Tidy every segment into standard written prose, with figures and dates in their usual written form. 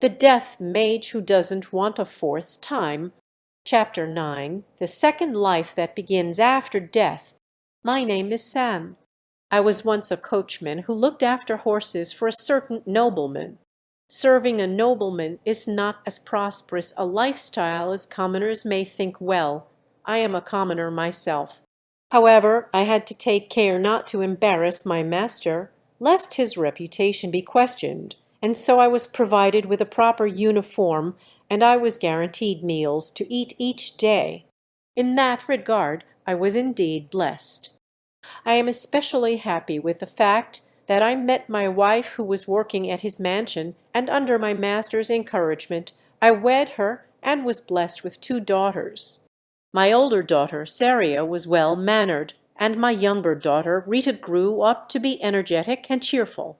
The Deaf Mage Who Doesn't Want a Fourth Time, Chapter 9, The Second Life That Begins After Death. My name is Sam. I was once a coachman who looked after horses for a certain nobleman. Serving a nobleman is not as prosperous a lifestyle as commoners may think. Well, I am a commoner myself. However, I had to take care not to embarrass my master, lest his reputation be questioned, and so I was provided with a proper uniform, and I was guaranteed meals to eat each day. In that regard I was indeed blessed. I am especially happy with the fact that I met my wife who was working at his mansion, and under my master's encouragement I wed her and was blessed with 2 daughters. My older daughter, Saria, was well-mannered, and my younger daughter, Rita, grew up to be energetic and cheerful.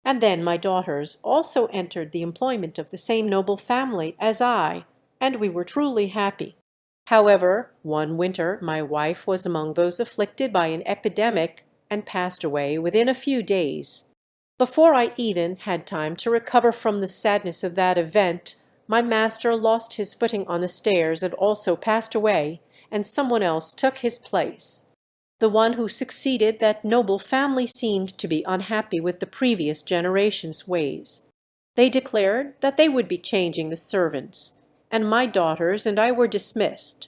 And then my daughters also entered the employment of the same noble family as I, and we were truly happy. However, one winter my wife was among those afflicted by an epidemic and passed away within a few days. Before I even had time to recover from the sadness of that event, my master lost his footing on the stairs and also passed away, and someone else took his place. The one who succeeded that noble family seemed to be unhappy with the previous generation's ways. They declared that they would be changing the servants, and my daughters and I were dismissed.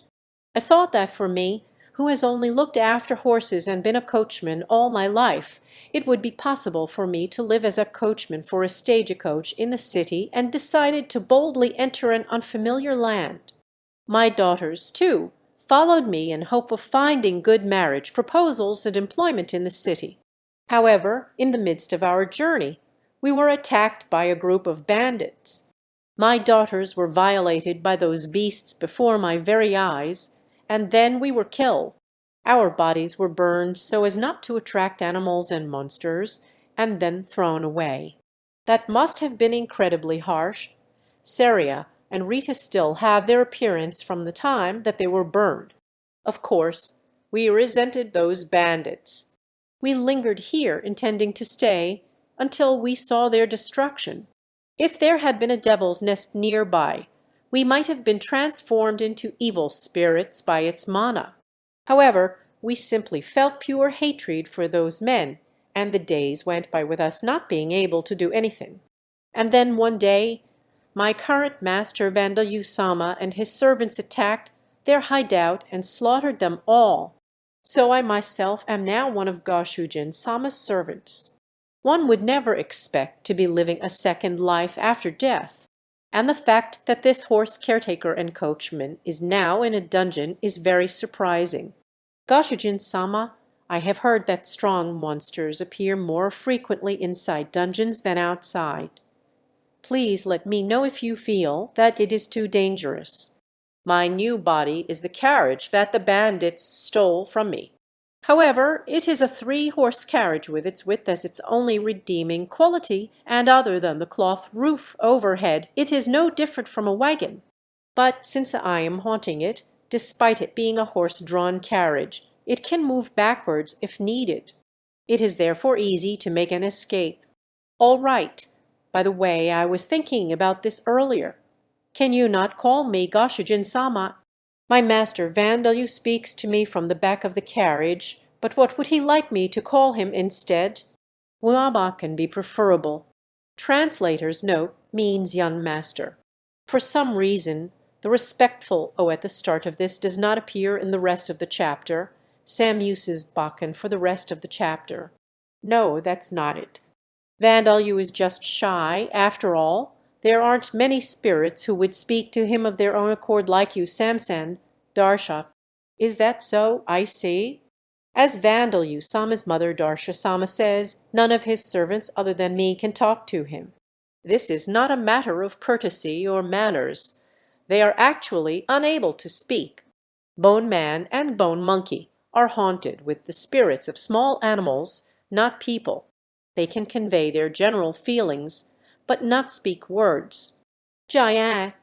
I thought that for me, who has only looked after horses and been a coachman all my life, it would be possible for me to live as a coachman for a stagecoach in the city, and decided to boldly enter an unfamiliar land. My daughters, too, followed me in hope of finding good marriage proposals and employment in the city. However, in the midst of our journey, we were attacked by a group of bandits. My daughters were violated by those beasts before my very eyes, and then we were killed. Our bodies were burned so as not to attract animals and monsters, and then thrown away. That must have been incredibly harsh. Saria and Rita still have their appearance from the time that they were burned. Of course, we resented those bandits. We lingered here intending to stay until we saw their destruction. If there had been a devil's nest nearby, we might have been transformed into evil spirits by its mana. However, we simply felt pure hatred for those men, and the days went by with us not being able to do anything. And then one day, my current master Vandayu-sama and his servants attacked their hideout and slaughtered them all. So I myself am now one of Goshujin-sama's servants. One would never expect to be living a second life after death, and the fact that this horse caretaker and coachman is now in a dungeon is very surprising. Goshujin-sama, I have heard that strong monsters appear more frequently inside dungeons than outside. Please let me know if you feel that it is too dangerous. My new body is the carriage that the bandits stole from me. However, it is a 3-horse carriage with its width as its only redeeming quality, and other than the cloth roof overhead, it is no different from a wagon. But since I am haunting it, despite it being a horse-drawn carriage, it can move backwards if needed. It is therefore easy to make an escape. All right. By the way, I was thinking about this earlier. Can you not call me Goshujin-sama? My master Vandayu speaks to me from the back of the carriage, but what would he like me to call him instead? Uama can be preferable. Translator's note means young master. For some reason, the respectful O at the start of this does not appear in the rest of the chapter. Sam uses Bakken for the rest of the chapter. No, that's not it. Vandayu is just shy. After all, there aren't many spirits who would speak to him of their own accord like you, Samsen, Darsha. Is that so? I see. As Vandayu-sama's mother Darsha-sama says, none of his servants other than me can talk to him. This is not a matter of courtesy or manners. They are actually unable to speak. Bone Man and Bone Monkey are haunted with the spirits of small animals, not people. They can convey their general feelings, but not speak words. Jaya.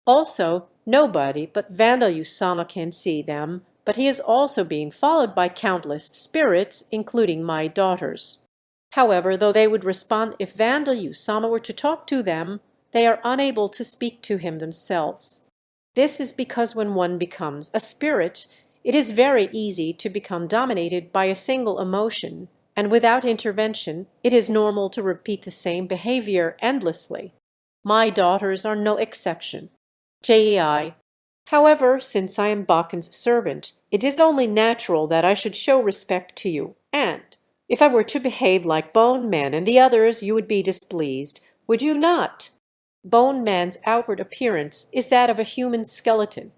Also, nobody but Vandayu-sama can see them, but he is also being followed by countless spirits, including my daughters. However, though they would respond if Vandayu-sama were to talk to them, they are unable to speak to him themselves. This is because when one becomes a spirit, it is very easy to become dominated by a single emotion, and without intervention it is normal to repeat the same behavior endlessly. My daughters are no exception. JEI. However, since I am Bakan's servant, it is only natural that I should show respect to you, and if I were to behave like Bone Man and the others, you would be displeased, would you not? Bone Man's outward appearance is that of a human skeleton.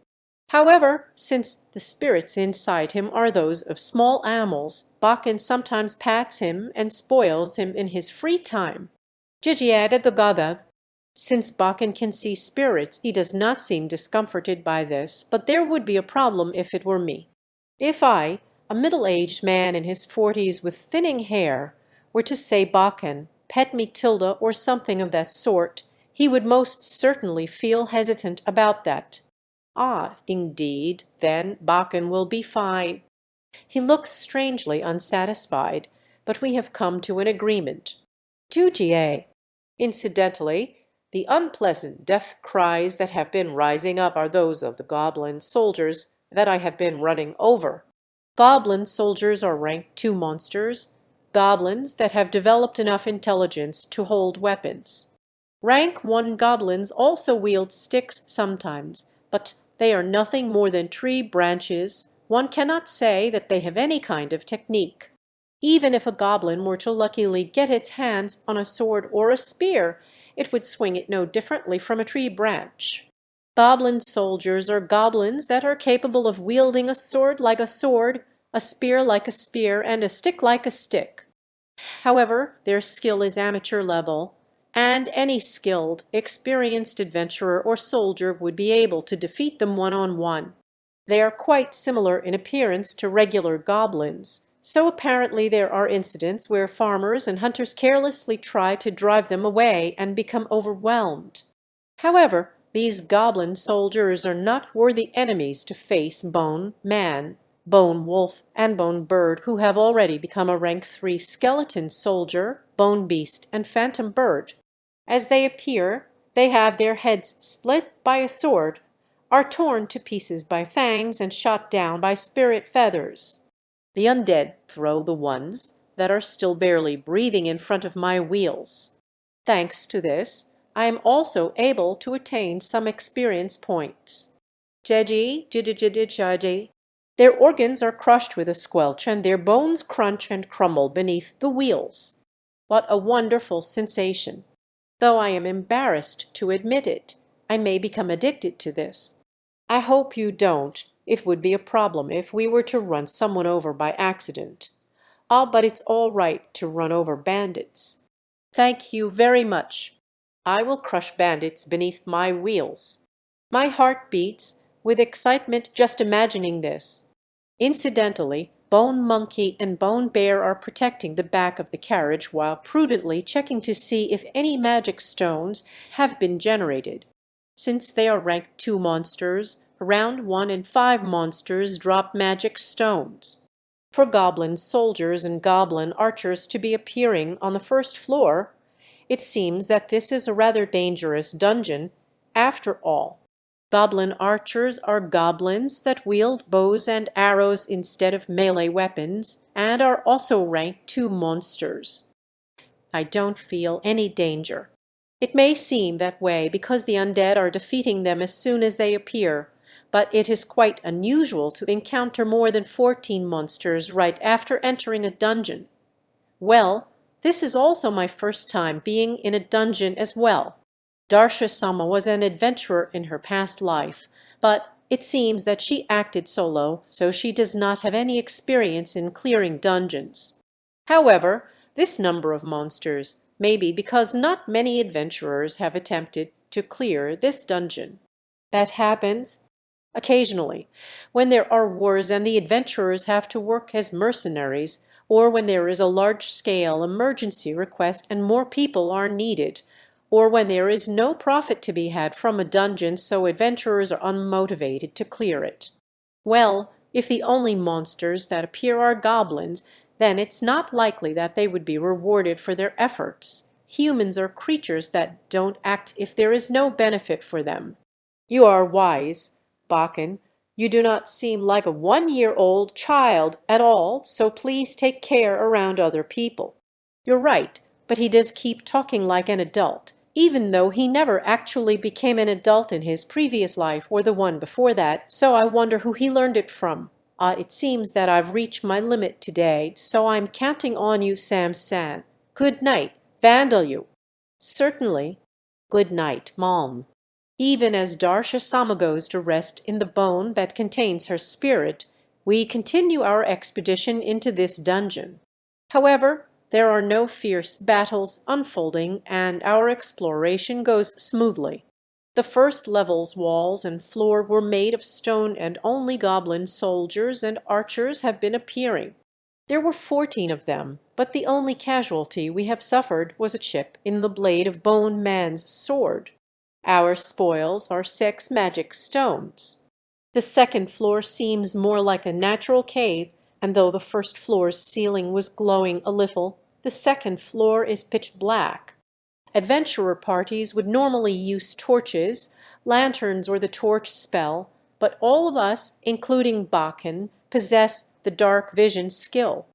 However, since the spirits inside him are those of small animals, Bakan sometimes pats him and spoils him in his free time. Jijiada the Gada. Since Bakan can see spirits, he does not seem discomforted by this, but there would be a problem if it were me. If I, a middle-aged man in his 40s with thinning hair, were to say Bakan, pet me Tilda or something of that sort, he would most certainly feel hesitant about that. Ah, indeed, then Bakan will be fine. He looks strangely unsatisfied, but we have come to an agreement. Jujier. Incidentally, the unpleasant death cries that have been rising up are those of the goblin soldiers that I have been running over. Goblin soldiers are rank 2 monsters, goblins that have developed enough intelligence to hold weapons. Rank 1 goblins also wield sticks sometimes, but they are nothing more than tree branches. One cannot say that they have any kind of technique. Even if a goblin were to luckily get its hands on a sword or a spear, it would swing it no differently from a tree branch. Goblin soldiers are goblins that are capable of wielding a sword like a sword, a spear like a spear, and a stick like a stick. However, their skill is amateur level, and any skilled, experienced adventurer or soldier would be able to defeat them one-on-one. They are quite similar in appearance to regular goblins, so apparently there are incidents where farmers and hunters carelessly try to drive them away and become overwhelmed. However, these goblin soldiers are not worthy enemies to face Bone Man, Bone Wolf, and Bone Bird, who have already become a rank 3 skeleton soldier, Bone Beast, and Phantom Bird. As they appear, they have their heads split by a sword, are torn to pieces by fangs, and shot down by spirit feathers. The undead throw the ones that are still barely breathing in front of my wheels. Thanks to this, I am also able to attain some experience points. Jeji. Their organs are crushed with a squelch, and their bones crunch and crumble beneath the wheels. What a wonderful sensation! Though I am embarrassed to admit it, I may become addicted to this. I hope you don't. It would be a problem if we were to run someone over by accident. Ah, but it's all right to run over bandits. Thank you very much. I will crush bandits beneath my wheels. My heart beats with excitement just imagining this. Incidentally, Bone Monkey and Bone Bear are protecting the back of the carriage while prudently checking to see if any magic stones have been generated. Since they are rank 2 monsters, around 1 in 5 monsters drop magic stones. For goblin soldiers and goblin archers to be appearing on the first floor, it seems that this is a rather dangerous dungeon after all. Goblin archers are goblins that wield bows and arrows instead of melee weapons, and are also rank 2 monsters. I don't feel any danger. It may seem that way because the undead are defeating them as soon as they appear, but it is quite unusual to encounter more than 14 monsters right after entering a dungeon. Well, this is also my first time being in a dungeon as well. Darsha-sama was an adventurer in her past life, but it seems that she acted solo, so she does not have any experience in clearing dungeons. However, this number of monsters may be because not many adventurers have attempted to clear this dungeon. That happens occasionally, when there are wars and the adventurers have to work as mercenaries, or when there is a large-scale emergency request and more people are needed, or when there is no profit to be had from a dungeon, so adventurers are unmotivated to clear it. Well, if the only monsters that appear are goblins, then it's not likely that they would be rewarded for their efforts. Humans are creatures that don't act if there is no benefit for them. You are wise, Bakken. You do not seem like a 1-year-old child at all, so please take care around other people. You're right, but he does keep talking like an adult, even though he never actually became an adult in his previous life or the one before that, so I wonder who he learned it from. It seems that I've reached my limit today, so I'm counting on you, Sam-san. Good night, Vandal you. Certainly. Good night, Mom. Even as Darsha-sama goes to rest in the bone that contains her spirit, we continue our expedition into this dungeon. However, there are no fierce battles unfolding, and our exploration goes smoothly. The first level's walls and floor were made of stone, and only goblin soldiers and archers have been appearing. There were 14 of them, but the only casualty we have suffered was a chip in the blade of Bone Man's sword. Our spoils are 6 magic stones. The second floor seems more like a natural cave, and though the first floor's ceiling was glowing a little, the second floor is pitch black. Adventurer parties would normally use torches, lanterns, or the torch spell, but all of us, including Bakken, possess the dark vision skill.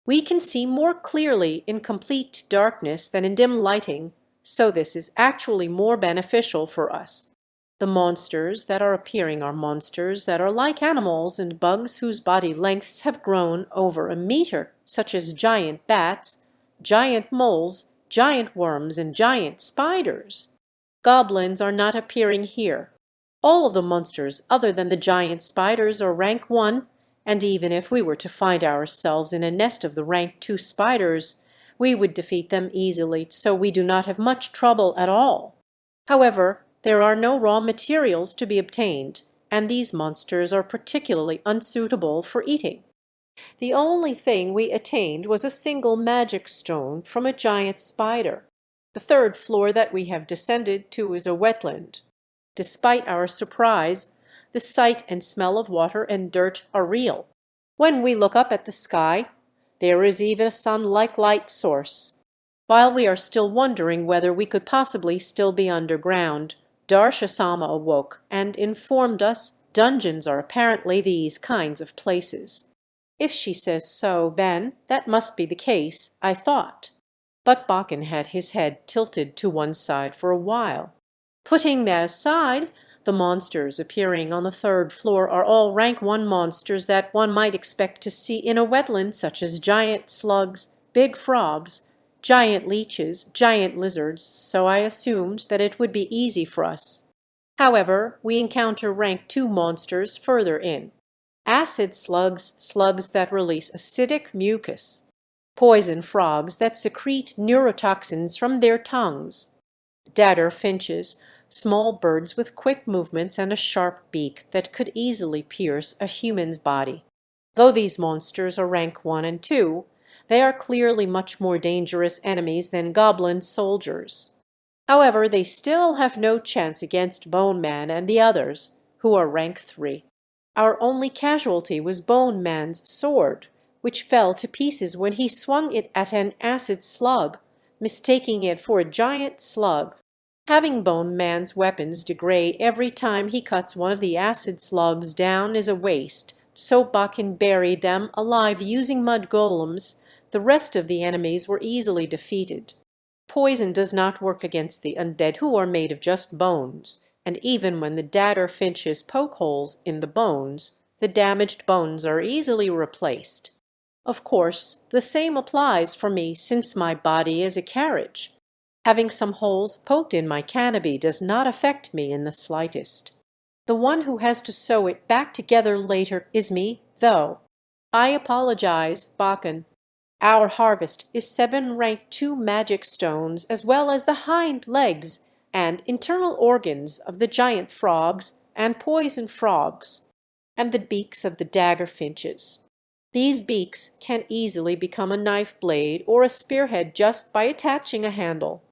We can see more clearly in complete darkness than in dim lighting, so this is actually more beneficial for us. The monsters that are appearing are monsters that are like animals and bugs whose body lengths have grown over a meter, such as giant bats, giant moles, giant worms, and giant spiders. Goblins are not appearing here. All of the monsters other than the giant spiders are rank 1, and even if we were to find ourselves in a nest of the rank 2 spiders, we would defeat them easily, so we do not have much trouble at all. However, there are no raw materials to be obtained, and these monsters are particularly unsuitable for eating. The only thing we attained was a single magic stone from a giant spider. The third floor that we have descended to is a wetland. Despite our surprise, the sight and smell of water and dirt are real. When we look up at the sky, there is even a sun-like light source. While we are still wondering whether we could possibly still be underground, Darsha-sama awoke and informed us dungeons are apparently these kinds of places. If she says so, then that must be the case, I thought. But Bakken had his head tilted to one side for a while. Putting that aside, the monsters appearing on the third floor are all rank 1 monsters that one might expect to see in a wetland, such as giant slugs, big frogs, giant leeches, giant lizards, so I assumed that it would be easy for us. However, we encounter rank 2 monsters further in. Acid slugs, slugs that release acidic mucus. Poison frogs that secrete neurotoxins from their tongues. Dadder finches, small birds with quick movements and a sharp beak that could easily pierce a human's body. Though these monsters are rank 1 and 2, they are clearly much more dangerous enemies than goblin soldiers. However, they still have no chance against Bone Man and the others, who are rank 3. Our only casualty was Bone Man's sword, which fell to pieces when he swung it at an acid slug, mistaking it for a giant slug. Having Bone Man's weapons degrade every time he cuts one of the acid slugs down is a waste, so Bakken buried them alive using mud golems. The rest of the enemies were easily defeated. Poison does not work against the undead, who are made of just bones, and even when the dadder finches poke holes in the bones, the damaged bones are easily replaced. Of course, the same applies for me since my body is a carriage. Having some holes poked in my canopy does not affect me in the slightest. The one who has to sew it back together later is me, though. I apologize, Bakken. Our harvest is 7 rank 2 magic stones, as well as the hind legs and internal organs of the giant frogs and poison frogs, and the beaks of the dagger finches. These beaks can easily become a knife blade or a spearhead just by attaching a handle.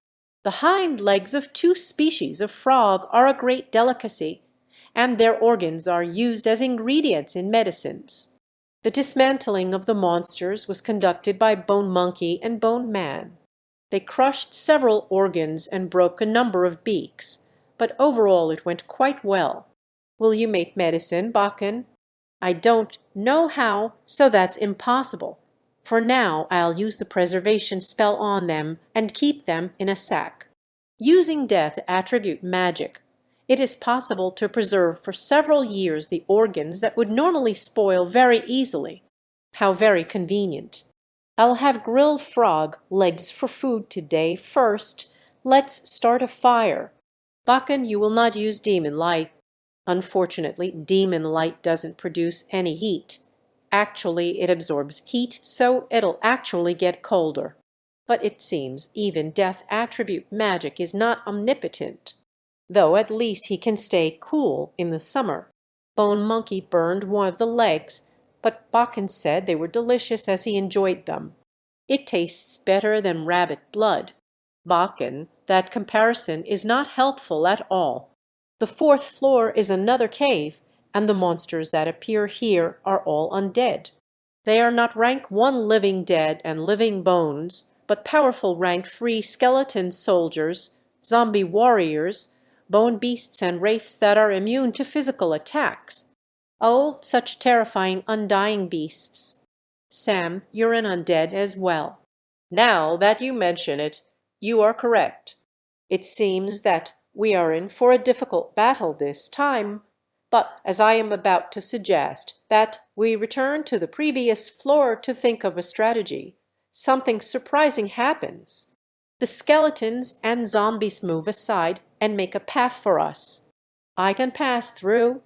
The hind legs of 2 species of frog are a great delicacy, and their organs are used as ingredients in medicines. The dismantling of the monsters was conducted by Bone Monkey and Bone Man. They crushed several organs and broke a number of beaks, but overall it went quite well. Will you make medicine, Bakken? I don't know how, so that's impossible. For now I'll use the preservation spell on them and keep them in a sack. Using death attribute magic, it is possible to preserve for several years the organs that would normally spoil very easily. How very convenient. I'll have grilled frog legs for food today. First, let's start a fire. Bakken, you will not use demon light. Unfortunately, demon light doesn't produce any heat. Actually, it absorbs heat, so it'll actually get colder. But it seems even death attribute magic is not omnipotent, though at least he can stay cool in the summer. Bone Monkey burned one of the legs, but Bakken said they were delicious as he enjoyed them. It tastes better than rabbit blood. Bakken, that comparison is not helpful at all. The fourth floor is another cave, and the monsters that appear here are all undead. They are not rank 1 living dead and living bones, but powerful rank 3 skeleton soldiers, zombie warriors, bone beasts and wraiths that are immune to physical attacks. Oh, such terrifying undying beasts. Sam, you're an undead as well. Now that you mention it, you are correct. It seems that we are in for a difficult battle this time, but as I am about to suggest that we return to the previous floor to think of a strategy, something surprising happens. The skeletons and zombies move aside and make a path for us. I can pass through.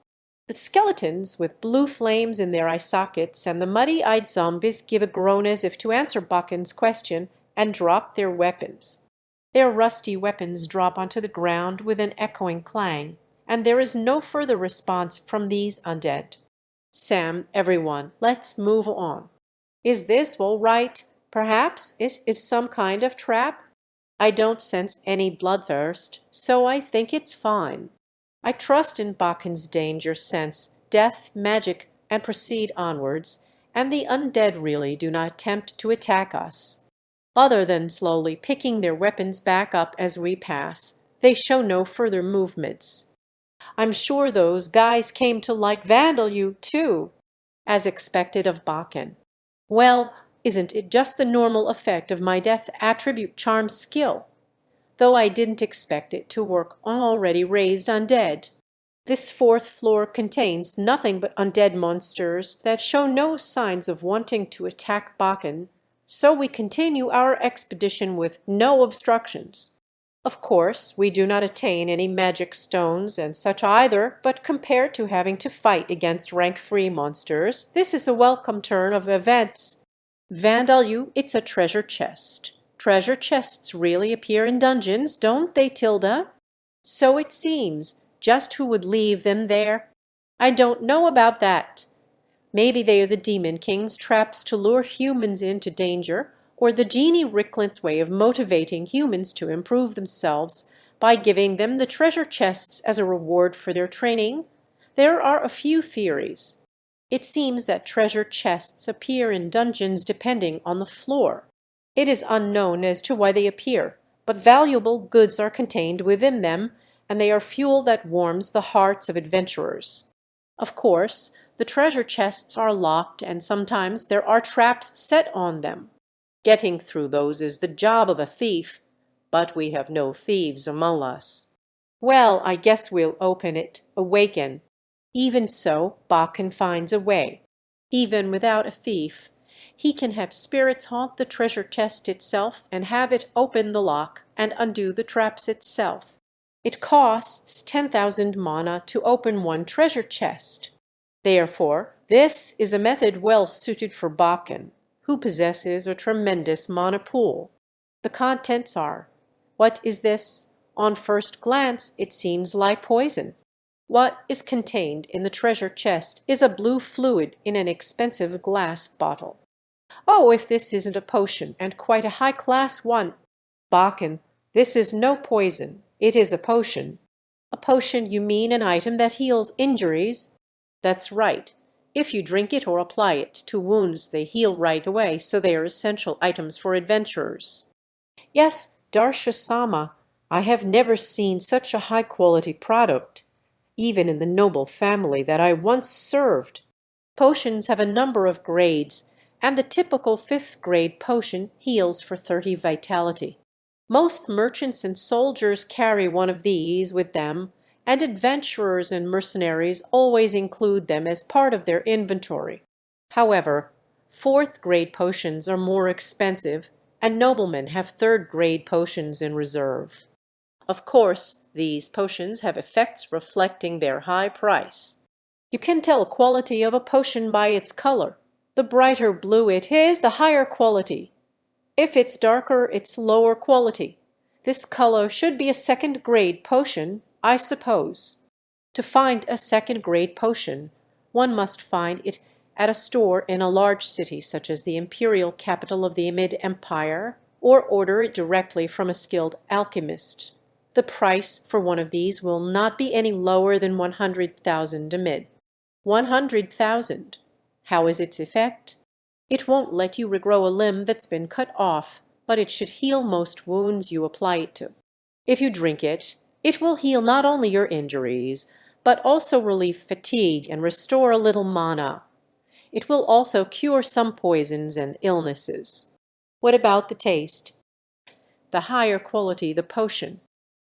The skeletons with blue flames in their eye sockets and the muddy-eyed zombies give a groan as if to answer Bakken's question and drop their weapons. Their rusty weapons drop onto the ground with an echoing clang, and there is no further response from these undead. Sam, everyone, let's move on. Is this all right? Perhaps it is some kind of trap? I don't sense any bloodthirst, so I think it's fine. I trust in Bakken's danger sense, death, magic, and proceed onwards, and the undead really do not attempt to attack us. Other than slowly picking their weapons back up as we pass, they show no further movements. I'm sure those guys came to like vandal you too, as expected of Bakken. Well, isn't it just the normal effect of my death attribute charm skill? Though I didn't expect it to work on already raised undead. This fourth floor contains nothing but undead monsters that show no signs of wanting to attack Bakken, so we continue our expedition with no obstructions. Of course, we do not attain any magic stones and such either, but compared to having to fight against rank 3 monsters, this is a welcome turn of events. Vandal you, it's a treasure chest. Treasure chests really appear in dungeons, don't they, Tilda? So it seems. Just who would leave them there? I don't know about that. Maybe they are the Demon King's traps to lure humans into danger, or the genie Ricklint's way of motivating humans to improve themselves by giving them the treasure chests as a reward for their training. There are a few theories. It seems that treasure chests appear in dungeons depending on the floor. It is unknown as to why they appear, but valuable goods are contained within them, and they are fuel that warms the hearts of adventurers. Of course, the treasure chests are locked, and sometimes there are traps set on them. Getting through those is the job of a thief, but we have no thieves among us. Well, I guess we'll open it, awaken. Even so, Bakken finds a way. Even without a thief, he can have spirits haunt the treasure chest itself and have it open the lock and undo the traps itself. It costs 10,000 mana to open one treasure chest. Therefore, this is a method well suited for Bakken, who possesses a tremendous mana pool. The contents are: what is this? On first glance, it seems like poison. What is contained in the treasure chest is a blue fluid in an expensive glass bottle. Oh, if this isn't a potion, and quite a high-class one! Bakken, this is no poison. It is a potion. A potion, you mean an item that heals injuries? That's right. If you drink it or apply it to wounds, they heal right away, so they are essential items for adventurers. Yes, Darsha-sama, I have never seen such a high-quality product, even in the noble family that I once served. Potions have a number of grades, and the typical fifth-grade potion heals for 30 vitality. Most merchants and soldiers carry one of these with them, and adventurers and mercenaries always include them as part of their inventory. However, fourth-grade potions are more expensive, and noblemen have third-grade potions in reserve. Of course, these potions have effects reflecting their high price. You can tell quality of a potion by its color. The brighter blue it is, the higher quality. If it's darker, it's lower quality. This color should be a second-grade potion, I suppose. To find a second-grade potion, one must find it at a store in a large city such as the imperial capital of the Mid Empire, or order it directly from a skilled alchemist. The price for one of these will not be any lower than 100,000 amid. 100,000. How is its effect? It won't let you regrow a limb that's been cut off, but it should heal most wounds you apply it to. If you drink it, it will heal not only your injuries, but also relieve fatigue and restore a little mana. It will also cure some poisons and illnesses. What about the taste? The higher quality the potion.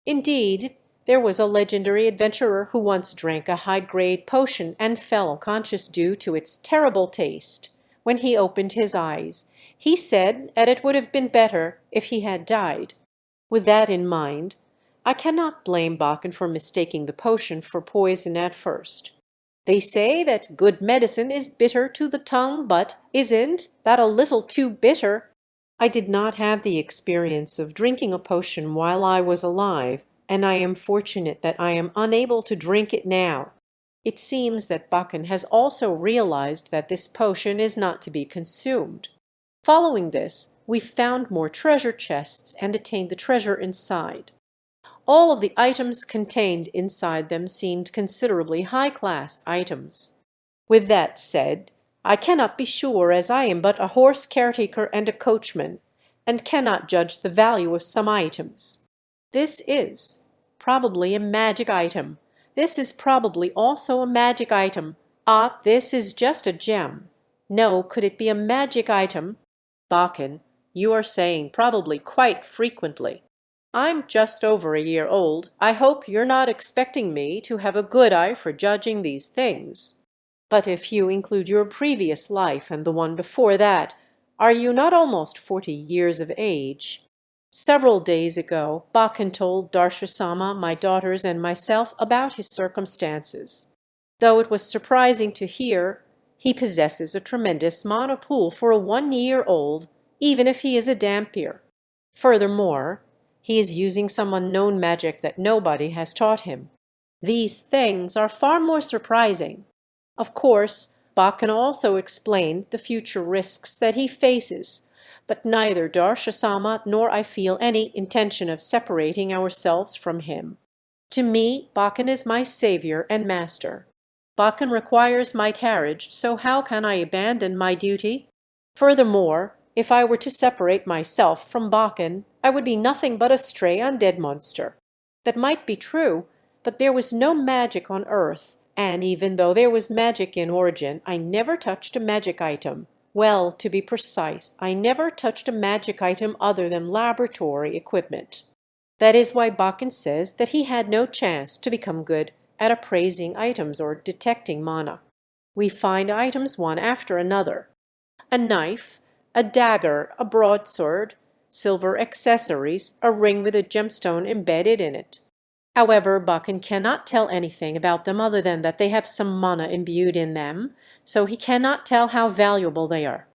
Indeed, there was a legendary adventurer who once drank a high-grade potion and fell unconscious due to its terrible taste. When he opened his eyes, he said that it would have been better if he had died. With that in mind, I cannot blame Bakken for mistaking the potion for poison at first. They say that good medicine is bitter to the tongue, but isn't that a little too bitter? I did not have the experience of drinking a potion while I was alive, and I am fortunate that I am unable to drink it now. It seems that Bakken has also realized that this potion is not to be consumed. Following this, we found more treasure chests and attained the treasure inside. All of the items contained inside them seemed considerably high-class items. With that said, I cannot be sure, as I am but a horse caretaker and a coachman, and cannot judge the value of some items. This is probably a magic item. This is probably also a magic item. Ah, this is just a gem. No, could it be a magic item? Bakken, you are saying probably quite frequently. I'm just over a year old. I hope you're not expecting me to have a good eye for judging these things. But if you include your previous life and the one before that, are you not almost 40 years of age? Several days ago, Bakken told Darsha-sama, my daughters, and myself about his circumstances. Though it was surprising to hear, he possesses a tremendous mana pool for a 1-year-old, even if he is a Dhampir. Furthermore, he is using some unknown magic that nobody has taught him. These things are far more surprising. Of course, Bakken also explained the future risks that he faces, but neither Darsha-sama nor I feel any intention of separating ourselves from him. To me, Bakken is my savior and master. Bakken requires my carriage, so how can I abandon my duty? Furthermore, if I were to separate myself from Bakken, I would be nothing but a stray undead monster. That might be true, but there was no magic on Earth, and even though there was magic in origin, I never touched a magic item. Well, to be precise, I never touched a magic item other than laboratory equipment. That is why Bakken says that he had no chance to become good at appraising items or detecting mana. We find items one after another. A knife, a dagger, a broadsword, silver accessories, a ring with a gemstone embedded in it. However, Bakken cannot tell anything about them other than that they have some mana imbued in them, so he cannot tell how valuable they are.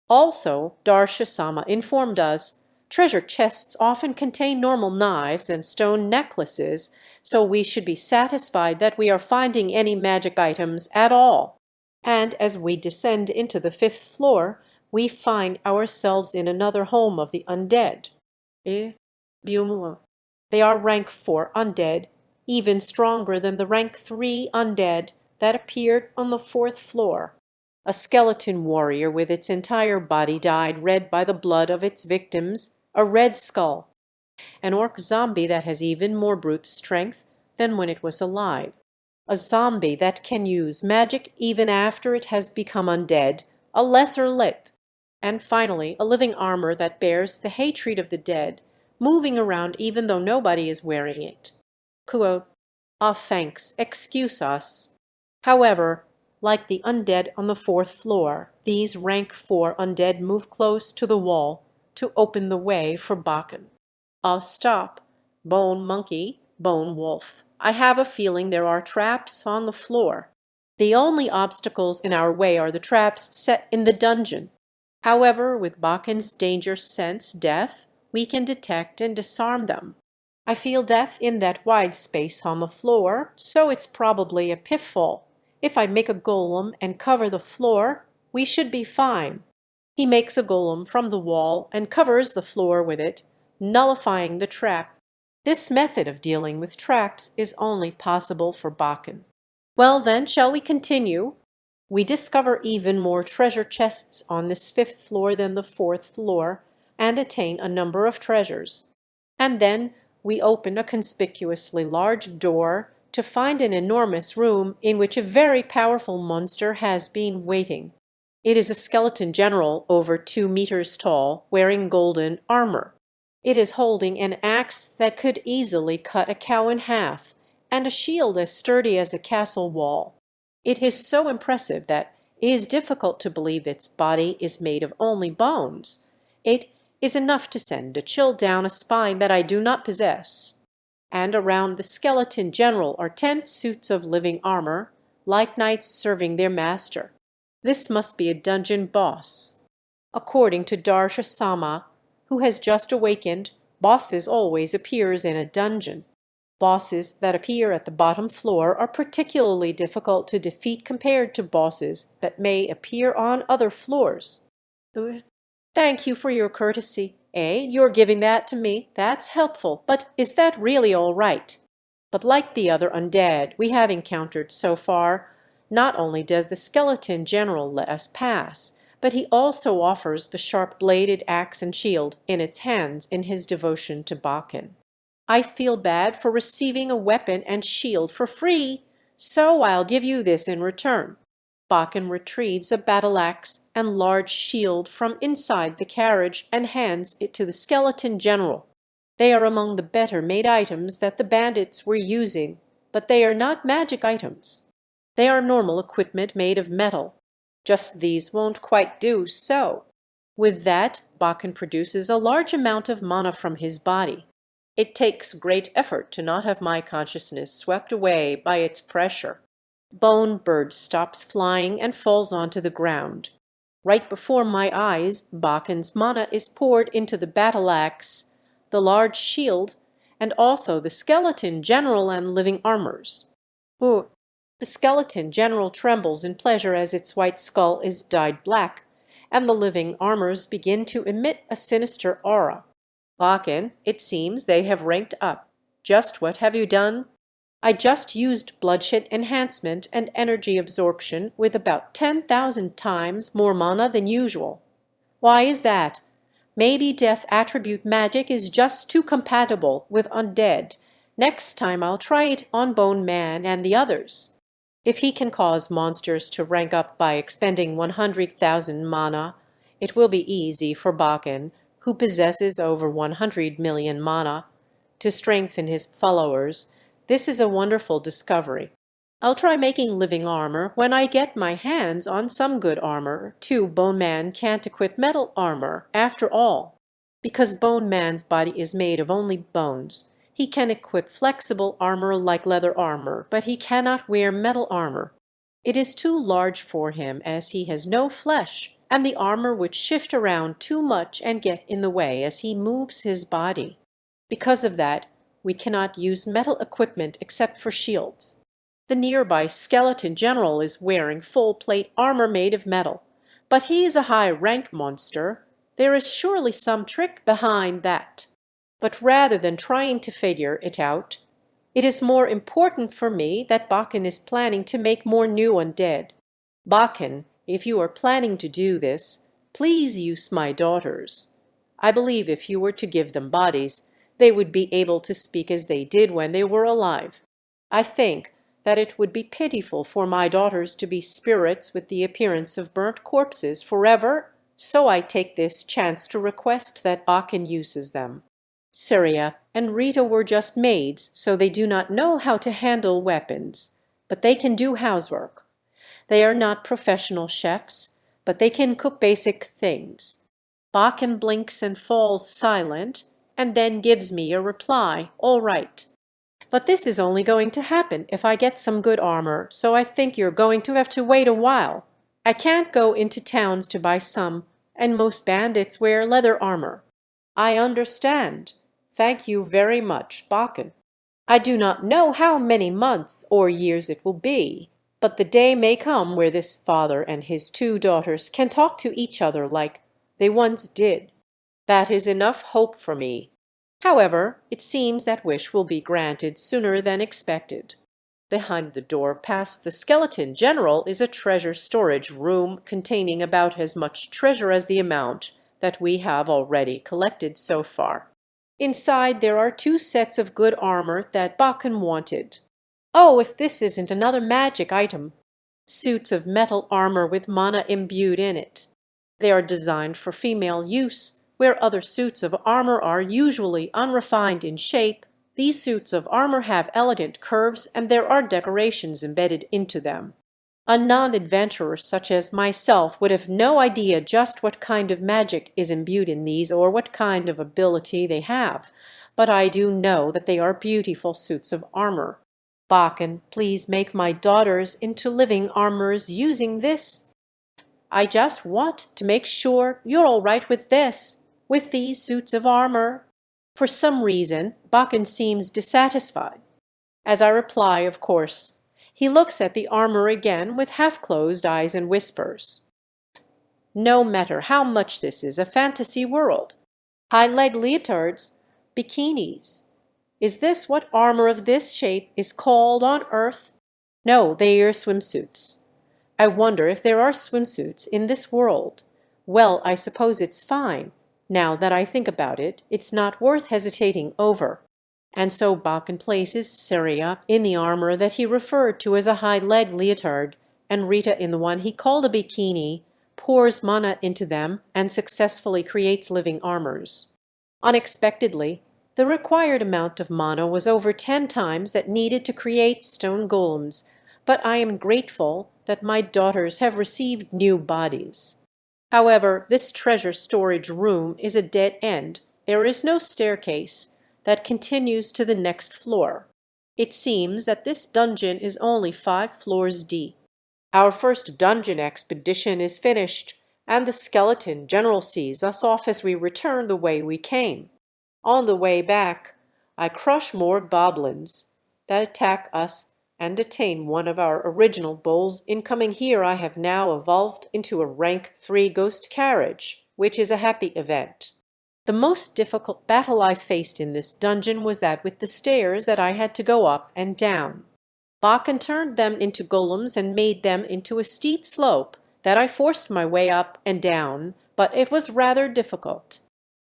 Also, Darsha-sama informed us, treasure chests often contain normal knives and stone necklaces, so we should be satisfied that we are finding any magic items at all. And as we descend into the 5th floor, we find ourselves in another home of the undead. They are rank 4 undead, even stronger than the rank 3 undead that appeared on the 4th floor. A skeleton warrior with its entire body dyed red by the blood of its victims a red skull, an orc zombie that has even more brute strength than when it was alive, a zombie that can use magic even after it has become undead, a lesser lip, and finally a living armor that bears the hatred of the dead, moving around even though nobody is wearing it. Quote, "Ah, thanks, excuse us." However, like the undead on the fourth floor, these rank 4 undead move close to the wall to open the way for Bakken. Stop. Bone monkey, bone wolf. I have a feeling there are traps on the floor. The only obstacles in our way are the traps set in the dungeon. However, with Bakken's danger sense death, we can detect and disarm them. I feel death in that wide space on the floor, so it's probably a pitfall. If I make a golem and cover the floor, we should be fine. He makes a golem from the wall and covers the floor with it, nullifying the trap. This method of dealing with traps is only possible for Bakken. Well then, shall we continue? We discover even more treasure chests on this 5th floor than the 4th floor, and attain a number of treasures. And then we open a conspicuously large door to find an enormous room in which a very powerful monster has been waiting. It is a skeleton general over 2 meters tall, wearing golden armor. It is holding an axe that could easily cut a cow in half, and a shield as sturdy as a castle wall. It is so impressive that it is difficult to believe its body is made of only bones. It is enough to send a chill down a spine that I do not possess. And around the skeleton general are 10 suits of living armor, like knights serving their master. This must be a dungeon boss. According to Darsha-sama, who has just awakened, bosses always appears in a dungeon. Bosses that appear at the bottom floor are particularly difficult to defeat compared to bosses that may appear on other floors. Thank you for your courtesy. You're giving that to me. That's helpful. But is that really all right? But like the other undead we have encountered so far, not only does the skeleton general let us pass, but he also offers the sharp-bladed axe and shield in its hands in his devotion to Bakken. I feel bad for receiving a weapon and shield for free, so I'll give you this in return. Bakken retrieves a battle axe and large shield from inside the carriage and hands it to the skeleton general. They are among the better made items that the bandits were using, but they are not magic items. They are normal equipment made of metal. Just these won't quite do so. With that, Bakken produces a large amount of mana from his body. It takes great effort to not have my consciousness swept away by its pressure. Bone Bird stops flying and falls onto the ground. Right before my eyes, Bakken's mana is poured into the battle axe, the large shield, and also the skeleton general and living armors. Ooh. The skeleton general trembles in pleasure as its white skull is dyed black, and the living armors begin to emit a sinister aura. Bakken, it seems they have ranked up. Just what have you done? I just used bloodshed enhancement and energy absorption with about 10,000 times more mana than usual. Why is that? Maybe death attribute magic is just too compatible with undead. Next time I'll try it on Bone Man and the others. If he can cause monsters to rank up by expending 100,000 mana, it will be easy for Bakken, who possesses over 100 million mana, to strengthen his followers. This is a wonderful discovery. I'll try making living armor when I get my hands on some good armor, too. Bone Man can't equip metal armor, after all. Because Bone Man's body is made of only bones, he can equip flexible armor like leather armor, but he cannot wear metal armor. It is too large for him as he has no flesh, and the armor would shift around too much and get in the way as he moves his body. Because of that, we cannot use metal equipment except for shields. The nearby skeleton general is wearing full plate armor made of metal, but he is a high-rank monster. There is surely some trick behind that. But rather than trying to figure it out, it is more important for me that Bakken is planning to make more new undead. Bakken, if you are planning to do this, please use my daughters. I believe if you were to give them bodies, they would be able to speak as they did when they were alive. I think that it would be pitiful for my daughters to be spirits with the appearance of burnt corpses forever, so I take this chance to request that Aachen uses them. Syria and Rita were just maids, so they do not know how to handle weapons, but they can do housework. They are not professional chefs, but they can cook basic things. Aachen blinks and falls silent, and then gives me a reply, all right. But this is only going to happen if I get some good armor, so I think you're going to have to wait a while. I can't go into towns to buy some, and most bandits wear leather armor. I understand. Thank you very much, Bakken. I do not know how many months or years it will be, but the day may come where this father and his two daughters can talk to each other like they once did. That is enough hope for me. However, it seems that wish will be granted sooner than expected. Behind the door past the skeleton general is a treasure storage room containing about as much treasure as the amount that we have already collected so far. Inside there are two sets of good armor that Bakken wanted. Oh, if this isn't another magic item! Suits of metal armor with mana imbued in it. They are designed for female use, where other suits of armor are usually unrefined in shape. These suits of armor have elegant curves and there are decorations embedded into them. A non-adventurer such as myself would have no idea just what kind of magic is imbued in these or what kind of ability they have, but I do know that they are beautiful suits of armor. Bakken, please make my daughters into living armors using this. I just want to make sure you're all right with this, with these suits of armor. For some reason, Bakken seems dissatisfied. As I reply, of course, he looks at the armor again with half-closed eyes and whispers. No matter how much this is a fantasy world. High-leg leotards, bikinis. Is this what armor of this shape is called on Earth? No, they are swimsuits. I wonder if there are swimsuits in this world. Well, I suppose it's fine. Now that I think about it, it's not worth hesitating over. And so Bakken places Syria in the armor that he referred to as a high-leg leotard, and Rita in the one he called a bikini, pours mana into them, and successfully creates living armors. Unexpectedly, the required amount of mana was over 10 times that needed to create stone golems, but I am grateful that my daughters have received new bodies. However, this treasure storage room is a dead end. There is no staircase that continues to the next floor. It seems that this dungeon is only 5 floors deep. Our first dungeon expedition is finished, and the skeleton general sees us off as we return the way we came. On the way back, I crush more goblins that attack us and detain one of our original bulls. In coming here, I have now evolved into a rank 3 ghost carriage, which is a happy event. The most difficult battle I faced in this dungeon was that with the stairs that I had to go up and down. Bakken turned them into golems and made them into a steep slope that I forced my way up and down, but it was rather difficult.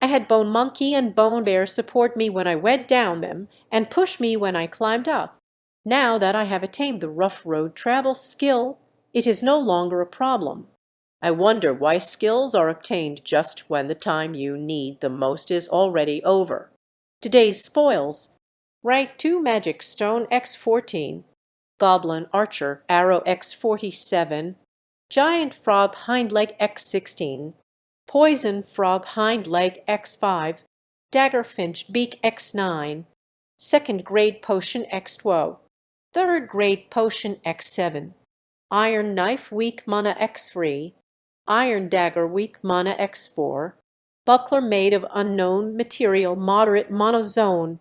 I had Bone Monkey and Bone Bear support me when I went down them and push me when I climbed up. Now that I have attained the rough road travel skill, it is no longer a problem. I wonder why skills are obtained just when the time you need the most is already over. Today's spoils: Rank 2 Magic Stone X14, Goblin Archer Arrow X47, Giant Frog Hind Leg X16, Poison Frog Hind Leg X5, Daggerfinch Beak X9, Second Grade Potion X12, Third Grade Potion X7, Iron Knife Weak Mana X3, Iron Dagger Weak Mana X4, Buckler made of unknown material Moderate Mana Zone,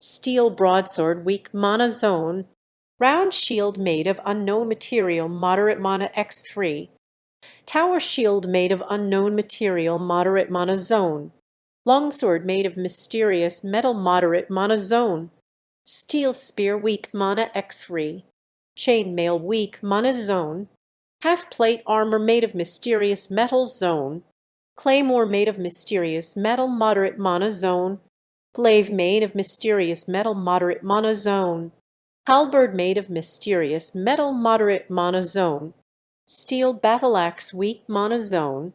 Steel Broadsword Weak Mana Zone, Round Shield made of unknown material Moderate Mana X3, Tower Shield made of unknown material Moderate Mana Zone, Longsword made of mysterious metal Moderate Mana Zone, Steel Spear Weak Mana X3, Chainmail Weak Mana Zone, Half-plate armor made of mysterious metal Zone, Claymore made of mysterious metal moderate monozone. Glaive made of mysterious metal moderate monozone. Halberd made of mysterious metal moderate monozone. Steel battle-axe weak monozone.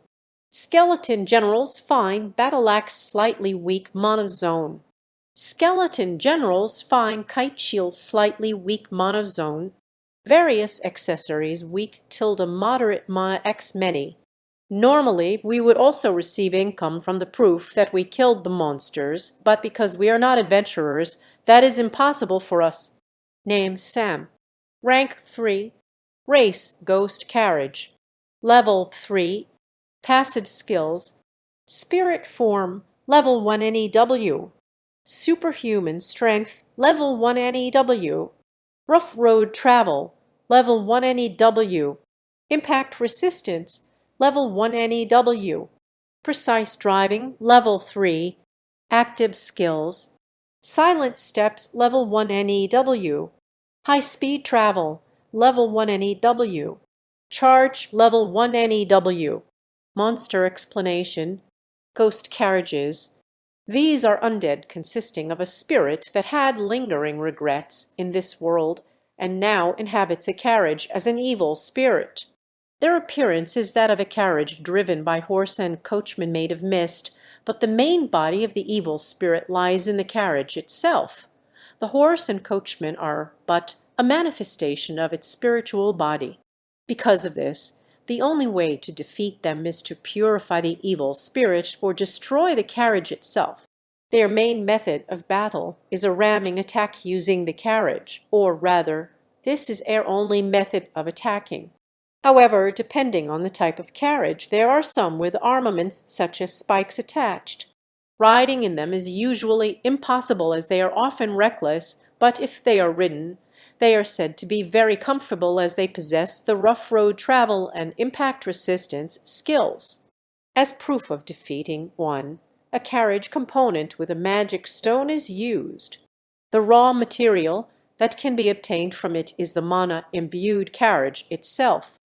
Skeleton generals fine battle-axe slightly weak monozone. Skeleton generals fine kite shield slightly weak monozone. Various accessories weak tilde moderate x many. Normally, we would also receive income from the proof that we killed the monsters, but because we are not adventurers, that is impossible for us. Name Sam. Rank 3. Race Ghost Carriage. Level 3. Passive skills. Spirit form Level 1 NEW. Superhuman strength Level 1 NEW. Rough road travel Level 1 NEW. Impact resistance Level 1 NEW. Precise driving Level 3. Active skills. Silent steps Level 1 NEW. High speed travel Level 1 NEW. Charge Level 1 NEW. Monster explanation. Ghost carriages. These are undead consisting of a spirit that had lingering regrets in this world and now inhabits a carriage as an evil spirit. Their appearance is that of a carriage driven by horse and coachman made of mist, but the main body of the evil spirit lies in the carriage itself. The horse and coachman are but a manifestation of its spiritual body. Because of this, the only way to defeat them is to purify the evil spirit or destroy the carriage itself. Their main method of battle is a ramming attack using the carriage, or rather, this is their only method of attacking. However, depending on the type of carriage, there are some with armaments such as spikes attached. Riding in them is usually impossible as they are often reckless, but if they are ridden, they are said to be very comfortable as they possess the rough road travel and impact resistance skills. As proof of defeating one, a carriage component with a magic stone is used. The raw material that can be obtained from it is the mana-imbued carriage itself.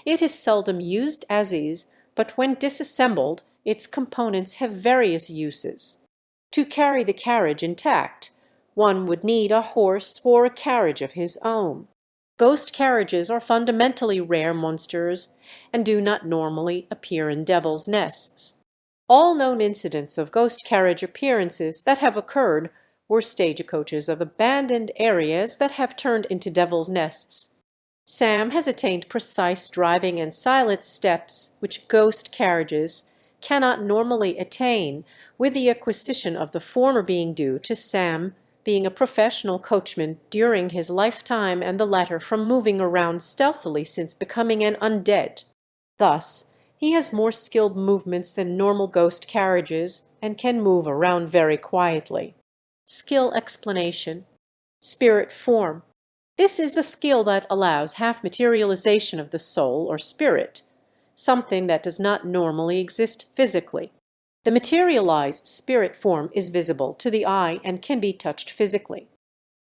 It is seldom used as is, but when disassembled, its components have various uses. To carry the carriage intact, one would need a horse or a carriage of his own. Ghost carriages are fundamentally rare monsters and do not normally appear in devil's nests. All known incidents of ghost carriage appearances that have occurred were stagecoaches of abandoned areas that have turned into devil's nests. Sam has attained precise driving and silent steps which ghost carriages cannot normally attain, with the acquisition of the former being due to Sam being a professional coachman during his lifetime and the latter from moving around stealthily since becoming an undead. Thus, he has more skilled movements than normal ghost carriages and can move around very quietly. Skill explanation. Spirit form. This is a skill that allows half materialization of the soul or spirit, something that does not normally exist physically. The materialized spirit form is visible to the eye and can be touched physically.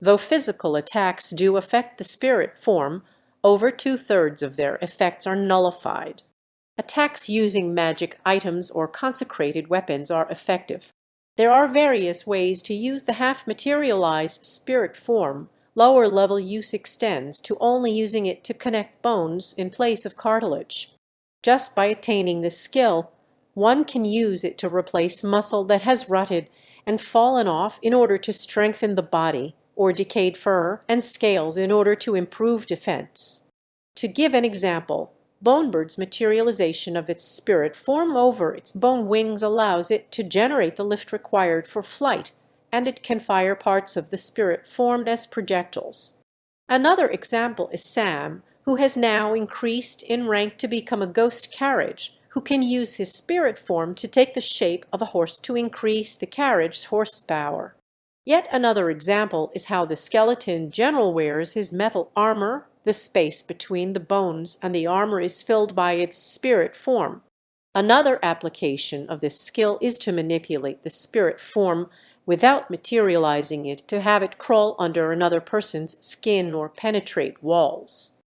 Though physical attacks do affect the spirit form, over 2/3 of their effects are nullified. Attacks using magic items or consecrated weapons are effective. There are various ways to use the half-materialized spirit form. Lower level use extends to only using it to connect bones in place of cartilage. Just by attaining this skill, one can use it to replace muscle that has rotted and fallen off in order to strengthen the body, or decayed fur and scales in order to improve defense. To give an example, Bonebird's materialization of its spirit form over its bone wings allows it to generate the lift required for flight, and it can fire parts of the spirit formed as projectiles. Another example is Sam, who has now increased in rank to become a ghost carriage, who can use his spirit form to take the shape of a horse to increase the carriage's horsepower. Yet another example is how the skeleton general wears his metal armor. The space between the bones and the armor is filled by its spirit form. Another application of this skill is to manipulate the spirit form without materializing it, to have it crawl under another person's skin or penetrate walls.